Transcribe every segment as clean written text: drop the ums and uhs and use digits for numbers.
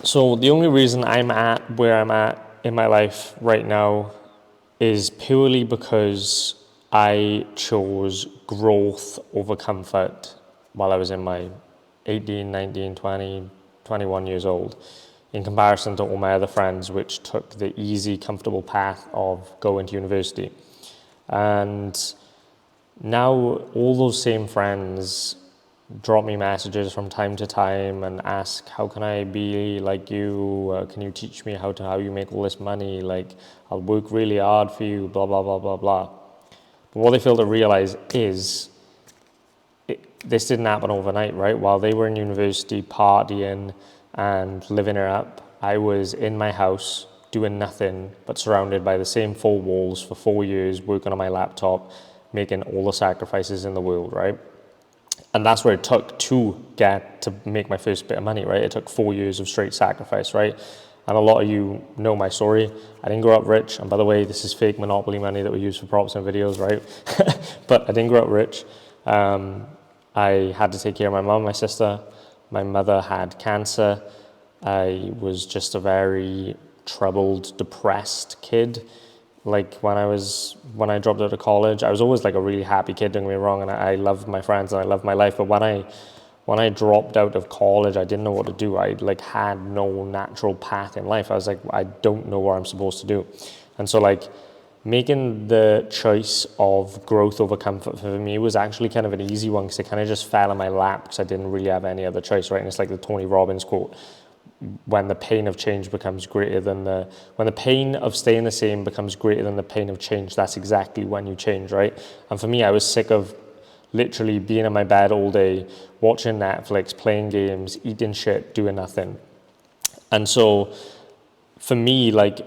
So the only reason I'm at where I'm at in my life right now is purely because I chose growth over comfort while I was in my 18, 19, 20, 21 years old, in comparison to all my other friends, which took the easy, comfortable path of going to university. And now all those same friends drop me messages from time to time and ask, how can I be like you? Can you teach me how you make all this money? Like, I'll work really hard for you, blah, blah, blah, blah, blah. But what they fail to realize is this didn't happen overnight, right? While they were in university partying and living it up, I was in my house doing nothing but surrounded by the same four walls for 4 years, working on my laptop, making all the sacrifices in the world, right? And that's where it took to make my first bit of money, right? It took 4 years of straight sacrifice, right? And a lot of you know my story. I didn't grow up rich. And by the way, this is fake Monopoly money that we use for props and videos, right? But I didn't grow up rich. I had to take care of my mom, my sister. My mother had cancer. I was just a very troubled, depressed kid. Like when I dropped out of college, I was always like a really happy kid, don't get me wrong, and I loved my friends and I loved my life. But when I dropped out of college, I didn't know what to do. I like had no natural path in life. I was like, I don't know what I'm supposed to do. And so like making the choice of growth over comfort for me was actually kind of an easy one, because it kind of just fell in my lap because I didn't really have any other choice, right? And it's like the Tony Robbins quote: when the pain of change becomes greater than when the pain of staying the same becomes greater than the pain of change, that's exactly when you change, right? And for me, I was sick of literally being in my bed all day, watching Netflix, playing games, eating shit, doing nothing. And so for me, like,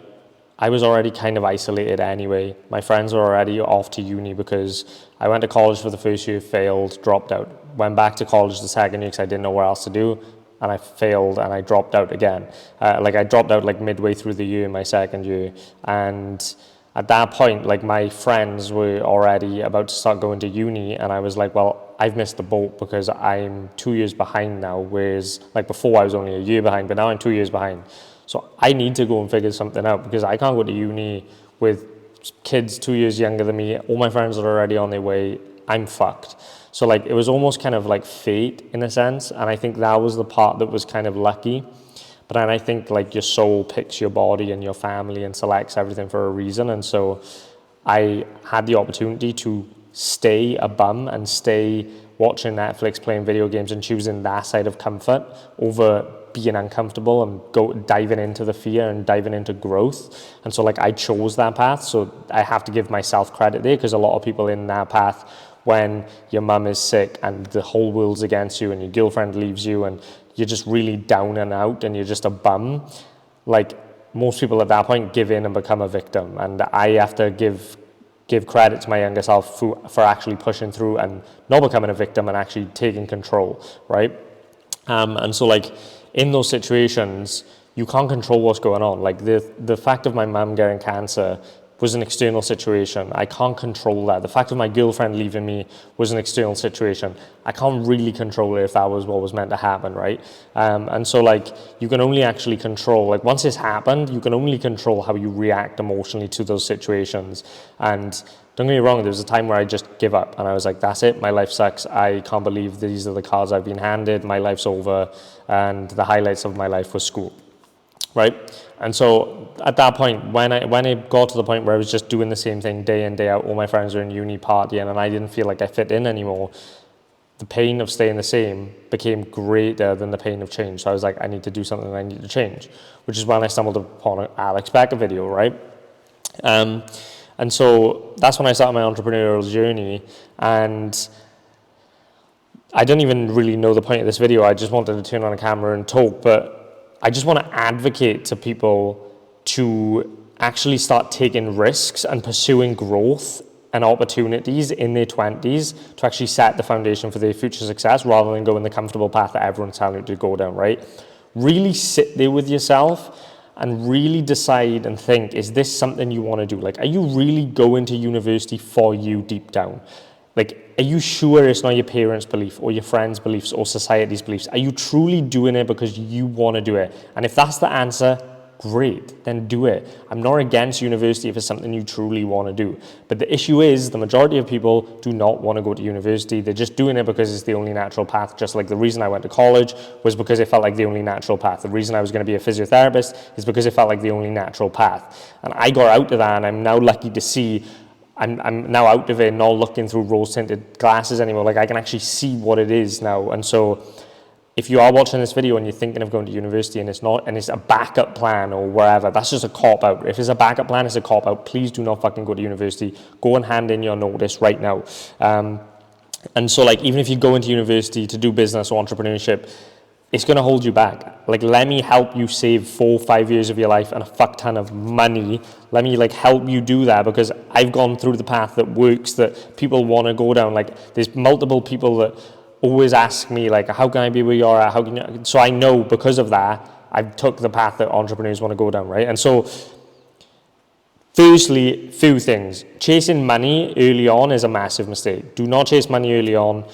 I was already kind of isolated anyway. My friends were already off to uni because I went to college for the first year, failed, dropped out. Went back to college the second year because I didn't know what else to do. And I failed and I dropped out again. I dropped out like midway through the year, my second year. And at that point, like my friends were already about to start going to uni. And I was like, well, I've missed the boat because I'm 2 years behind now. Whereas like before I was only a year behind, but now I'm 2 years behind. So I need to go and figure something out because I can't go to uni with kids 2 years younger than me. All my friends are already on their way. I'm fucked. So like it was almost kind of like fate in a sense, and I think that was the part that was kind of lucky. But then I think like your soul picks your body and your family and selects everything for a reason. And so I had the opportunity to stay a bum and stay watching Netflix, playing video games, and choosing that side of comfort over being uncomfortable and diving into the fear and diving into growth. And so like I chose that path, so I have to give myself credit there, because a lot of people in that path, when your mum is sick and the whole world's against you and your girlfriend leaves you and you're just really down and out and you're just a bum, like most people at that point give in and become a victim. And I have to give credit to my younger self for actually pushing through and not becoming a victim and actually taking control, right? And so like in those situations, you can't control what's going on. Like the fact of my mum getting cancer was an external situation. I can't control that. The fact of my girlfriend leaving me was an external situation. I can't really control it if that was what was meant to happen, right? And so like you can only actually control, like once it's happened, you can only control how you react emotionally to those situations. And don't get me wrong, there was a time where I just give up and I was like, that's it, my life sucks. I can't believe these are the cards I've been handed. My life's over. And the highlights of my life was school, right? And so at that point, when it got to the point where I was just doing the same thing day in, day out, all my friends were in uni partying and I didn't feel like I fit in anymore, the pain of staying the same became greater than the pain of change. So I was like, I need to do something, I need to change, which is when I stumbled upon an Alex Becker video, right? And so that's when I started my entrepreneurial journey. And I don't even really know the point of this video. I just wanted to turn on a camera and talk, but I just want to advocate to people to actually start taking risks and pursuing growth and opportunities in their 20s to actually set the foundation for their future success, rather than go in the comfortable path that everyone's telling you to go down, right? Really sit there with yourself and really decide and think, is this something you want to do? Like, are you really going to university for you deep down? Like, are you sure it's not your parents' belief or your friends' beliefs or society's beliefs? Are you truly doing it because you want to do it? And if that's the answer, great, then do it. I'm not against university if it's something you truly want to do. But the issue is the majority of people do not want to go to university. They're just doing it because it's the only natural path. Just like the reason I went to college was because it felt like the only natural path. The reason I was going to be a physiotherapist is because it felt like the only natural path. And I got out of that, and I'm now lucky to see I'm now out of it, not looking through rose-tinted glasses anymore. Like, I can actually see what it is now. And so if you are watching this video and you're thinking of going to university and it's a backup plan or wherever, that's just a cop-out. If it's a backup plan, it's a cop-out. Please do not fucking go to university. Go and hand in your notice right now. And so, like, even if you go into university to do business or entrepreneurship, it's going to hold you back. Like, let me help you save 4 or 5 years of your life and a fuck ton of money. Let me, like, help you do that, because I've gone through the path that works, that people want to go down. Like, there's multiple people that always ask me, like, how can I be where you're at? How can you? So I know because of that, I've took the path that entrepreneurs want to go down, right? And so, firstly, few things. Chasing money early on is a massive mistake. Do not chase money early on.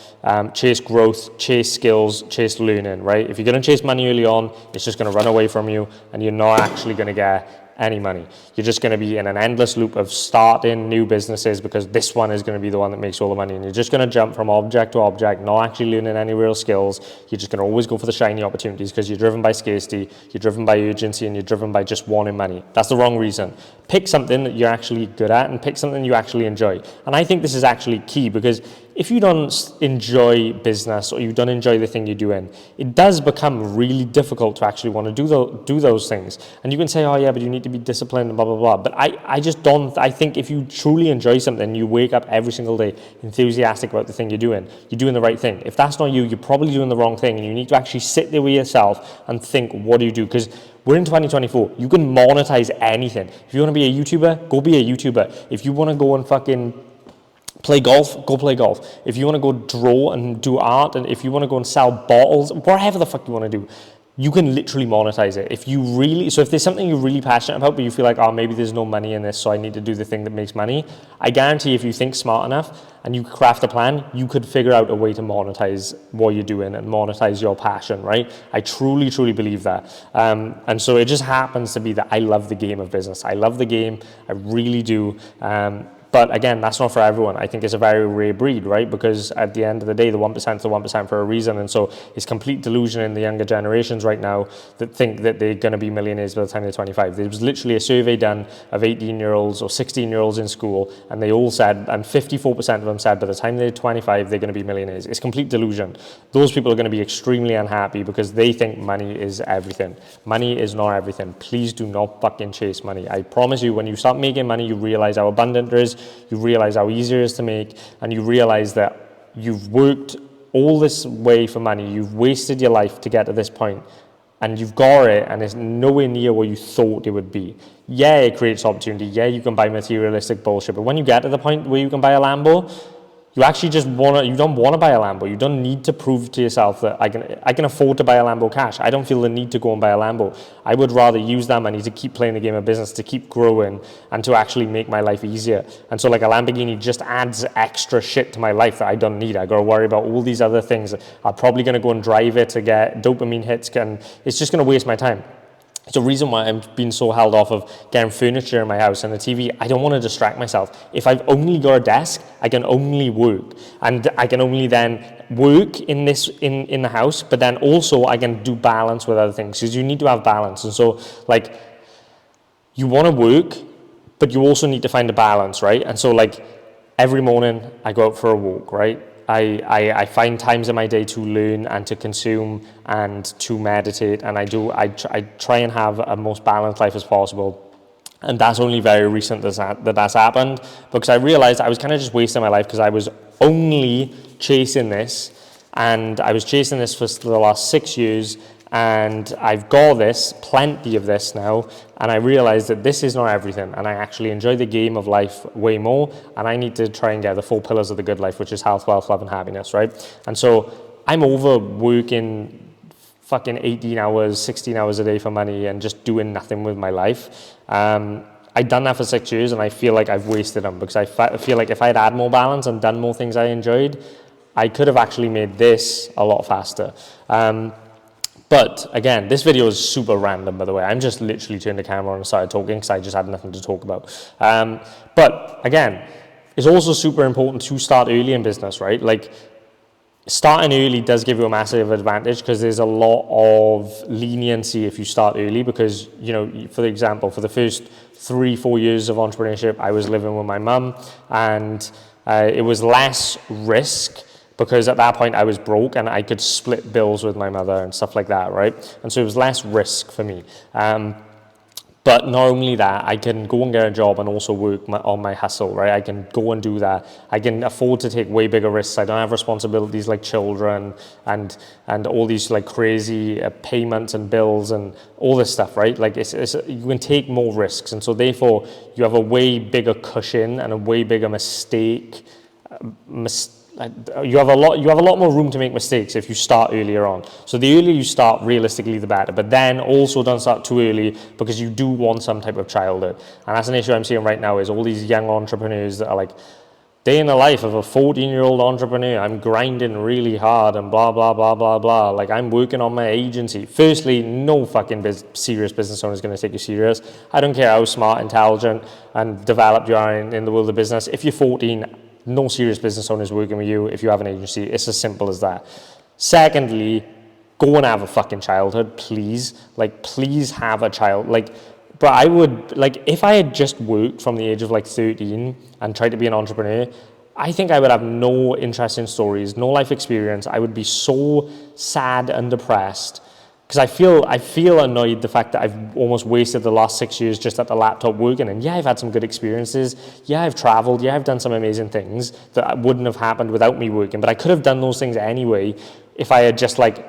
Chase growth, chase skills, chase learning, right? If you're going to chase money early on, it's just going to run away from you, and you're not actually going to get any money. You're just going to be in an endless loop of starting new businesses because this one is going to be the one that makes all the money, and you're just going to jump from object to object, not actually learning any real skills. You're just going to always go for the shiny opportunities because you're driven by scarcity, you're driven by urgency, and you're driven by just wanting money. That's the wrong reason. Pick something that you're actually good at and pick something you actually enjoy. And I think this is actually key, because if you don't enjoy business or you don't enjoy the thing you're doing, it does become really difficult to actually want to do those things. And you can say, oh yeah, but you need to be disciplined and blah, blah, blah. But I just don't. I think if you truly enjoy something, you wake up every single day enthusiastic about the thing you're doing the right thing. If that's not you, you're probably doing the wrong thing, and you need to actually sit there with yourself and think, what do you do? Because we're in 2024. You can monetize anything. If you want to be a YouTuber, go be a YouTuber. If you want to go and fucking play golf, go play golf. If you want to go draw and do art, and if you want to go and sell bottles, whatever the fuck you want to do, you can literally monetize it. If there's something you're really passionate about, but you feel like, oh, maybe there's no money in this, so I need to do the thing that makes money, I guarantee if you think smart enough and you craft a plan, you could figure out a way to monetize what you're doing and monetize your passion, right? I truly, truly believe that. And so it just happens to be that I love the game of business. I love the game. I really do. But again, that's not for everyone. I think it's a very rare breed, right? Because at the end of the day, the 1% is the 1% for a reason. And so it's complete delusion in the younger generations right now that think that they're going to be millionaires by the time they're 25. There was literally a survey done of 18-year-olds or 16-year-olds in school, and they all said, and 54% of them said by the time they're 25, they're going to be millionaires. It's complete delusion. Those people are going to be extremely unhappy because they think money is everything. Money is not everything. Please do not fucking chase money. I promise you, when you start making money, you realize how abundant it is. You realize how easy it is to make, and you realize that you've worked all this way for money. You've wasted your life to get to this point, and you've got it, and it's nowhere near where you thought it would be. Yeah, it creates opportunity. Yeah, you can buy materialistic bullshit, but when you get to the point where you can buy a Lambo, you actually just you don't want to buy a Lambo. You don't need to prove to yourself that I can afford to buy a Lambo cash. I don't feel the need to go and buy a Lambo. I would rather use that money to keep playing the game of business, to keep growing, and to actually make my life easier. And so, like, a Lamborghini just adds extra shit to my life that I don't need. I got to worry about all these other things. I'm probably going to go and drive it to get dopamine hits, and it's just going to waste my time. It's a reason why I'm being so held off of getting furniture in my house and a TV. I don't want to distract myself. If I've only got a desk, I can only work. And I can only then work in the house, but then also I can do balance with other things, because you need to have balance. And so, like, you want to work, but you also need to find a balance, right? And so, like, every morning I go out for a walk, right? I find times in my day to learn and to consume and to meditate, and I try and have a most balanced life as possible. And that's only very recent that's happened, because I realized I was kind of just wasting my life because I was only chasing this, and I was chasing this for the last 6 years, and I've got plenty of this now, and I realized that this is not everything, and I actually enjoy the game of life way more, and I need to try and get the 4 pillars of the good life, which is health, wealth, love, and happiness, right? And so I'm over working fucking 18 hours, 16 hours a day for money and just doing nothing with my life. I I've done that for 6 years and I feel like I've wasted them, because I feel like if I'd had more balance and done more things I enjoyed, I could have actually made this a lot faster. But again, this video is super random, by the way. I'm just literally turned the camera on and started talking because I just had nothing to talk about. But again, it's also super important to start early in business, right? Like, starting early does give you a massive advantage, because there's a lot of leniency if you start early, because, you know, for example, for the first 3-4 years of entrepreneurship, I was living with my mum, and it was less risk, because at that point I was broke and I could split bills with my mother and stuff like that, right? And so it was less risk for me. But not only that, I can go and get a job and also work on my hustle, right? I can go and do that. I can afford to take way bigger risks. I don't have responsibilities like children and all these like crazy payments and bills and all this stuff, right? Like you can take more risks, and so therefore you have a way bigger cushion and a way bigger you have a lot more room to make mistakes if you start earlier on. So the earlier you start, realistically, the better. But then also don't start too early, because you do want some type of childhood. And that's an issue I'm seeing right now, is all these young entrepreneurs that are like, day in the life of a 14-year-old entrepreneur, I'm grinding really hard and blah, blah, blah, blah, blah. Like, I'm working on my agency. Firstly, no fucking serious business owner is going to take you serious. I don't care how smart, intelligent, and developed you are in the world of business. If you're 14, no serious business owner is working with you if you have an agency. It's as simple as that. Secondly, go and have a fucking childhood, please. Like, please have a child. Like, but I would, like, if I had just worked from the age of like 13 and tried to be an entrepreneur, I think I would have no interesting stories, no life experience. I would be so sad and depressed, because I feel annoyed the fact that I've almost wasted the last 6 years just at the laptop working. And yeah, I've had some good experiences. Yeah, I've traveled. Yeah, I've done some amazing things that wouldn't have happened without me working. But I could have done those things anyway if I had just like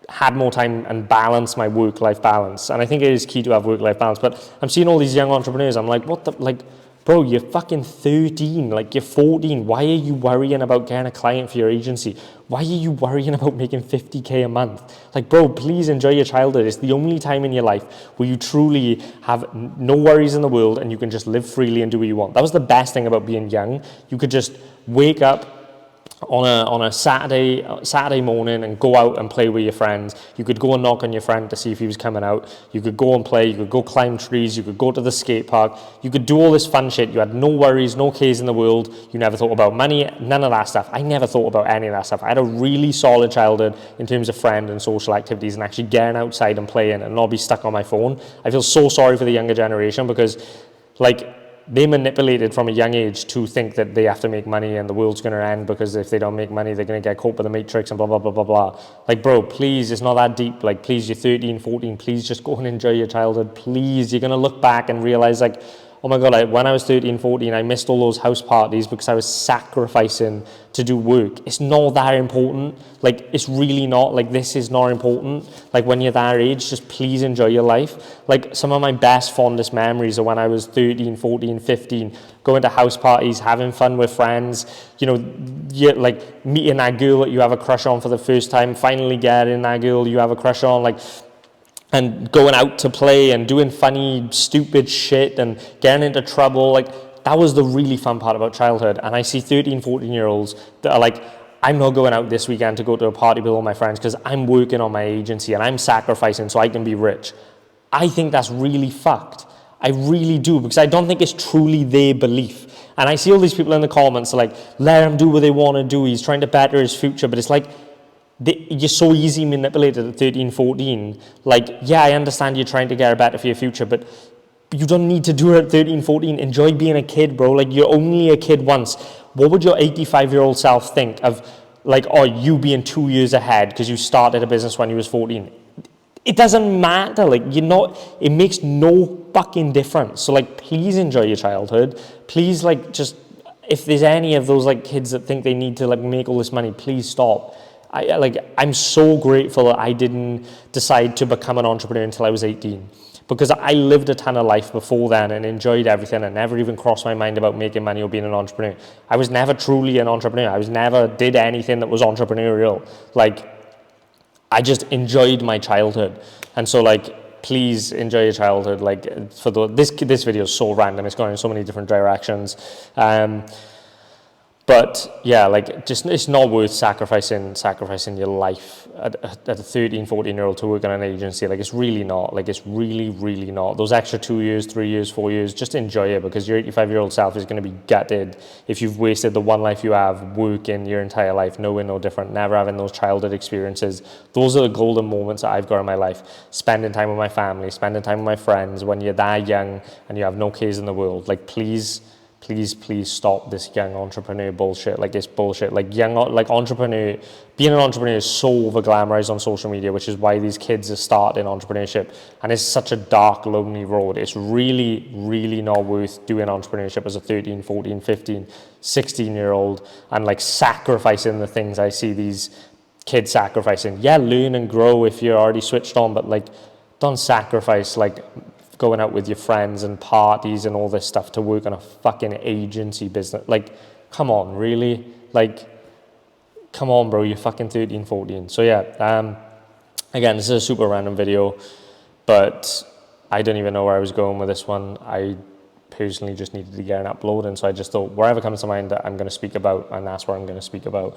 had more time and balanced my work-life balance. And I think it is key to have work-life balance. But I'm seeing all these young entrepreneurs. I'm like, what the, like, bro, you're fucking 13, like you're 14. Why are you worrying about getting a client for your agency? Why are you worrying about making 50K a month? Like, bro, please enjoy your childhood. It's the only time in your life where you truly have no worries in the world and you can just live freely and do what you want. That was the best thing about being young. You could just wake up on a Saturday morning and go out and play with your friends. You could go and knock on your friend to see if he was coming out. You could go and play. You could go climb trees. You could go to the skate park. You could do all this fun shit. You had no worries, no cares in the world. You never thought about money, none of that stuff. I never thought about any of that stuff. I had a really solid childhood in terms of friend and social activities and actually getting outside and playing and not be stuck on my phone. I feel so sorry for the younger generation, because like, they manipulated from a young age to think that they have to make money and the world's going to end, because if they don't make money, they're going to get caught by the matrix and blah, blah, blah, blah, blah. Like, bro, please, it's not that deep. Like, please, you're 13, 14, please just go and enjoy your childhood. Please, you're going to look back and realize, like, oh my God, when I was 13, 14, I missed all those house parties because I was sacrificing to do work. It's not that important. Like, it's really not. Like, this is not important. Like, when you're that age, just please enjoy your life. Like, some of my best, fondest memories are when I was 13, 14, 15, going to house parties, having fun with friends, you know, like meeting that girl that you have a crush on for the first time, finally getting that girl you have a crush on, like, and going out to play and doing funny, stupid shit and getting into trouble. Like, that was the really fun part about childhood. And I see 13, 14-year-olds that are like, I'm not going out this weekend to go to a party with all my friends because I'm working on my agency and I'm sacrificing so I can be rich. I think that's really fucked. I really do, because I don't think it's truly their belief. And I see all these people in the comments like, let him do what they want to do. He's trying to better his future. But it's like, you're so easy manipulated at 13, 14. Like, yeah, I understand you're trying to get better for your future, but you don't need to do it at 13, 14. Enjoy being a kid, bro. Like, you're only a kid once. What would your 85-year-old self think of, like, oh, you being 2 years ahead because you started a business when you was 14? It doesn't matter. Like, it makes no fucking difference. So, like, please enjoy your childhood. Please, like, just, if there's any of those, like, kids that think they need to, like, make all this money, please stop. I'm so grateful that I didn't decide to become an entrepreneur until I was 18, because I lived a ton of life before then and enjoyed everything and never even crossed my mind about making money or being an entrepreneur. I was never truly an entrepreneur. I was never did anything that was entrepreneurial. Like, I just enjoyed my childhood. And so, like, please enjoy your childhood. Like, this video is so random, it's going in so many different directions. But yeah, like, just, it's not worth sacrificing your life at a 13, 14-year-old to work in an agency. Like, it's really not. Like, it's really, really not. Those extra 2 years, 3 years, 4 years, just enjoy it, because your 85-year-old self is going to be gutted if you've wasted the one life you have working your entire life, knowing no different, never having those childhood experiences. Those are the golden moments that I've got in my life. Spending time with my family, spending time with my friends when you're that young and you have no cares in the world. Like, please stop this young entrepreneur bullshit. Like, it's bullshit. Like, being an entrepreneur is so over glamorized on social media, which is why these kids are starting entrepreneurship, and it's such a dark, lonely road. It's really, really not worth doing entrepreneurship as a 13, 14, 15, 16-year-old and like sacrificing the things I see these kids sacrificing. Yeah, learn and grow if you're already switched on, but like, don't sacrifice like going out with your friends and parties and all this stuff to work on a fucking agency business. Like, come on, really? Like, come on, bro, you're fucking 13, 14. So yeah, again, this is a super random video, but I don't even know where I was going with this one. I personally just needed to get an upload, and so I just thought wherever comes to mind that I'm going to speak about, and that's what I'm going to speak about.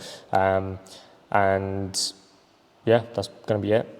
And yeah, that's going to be it.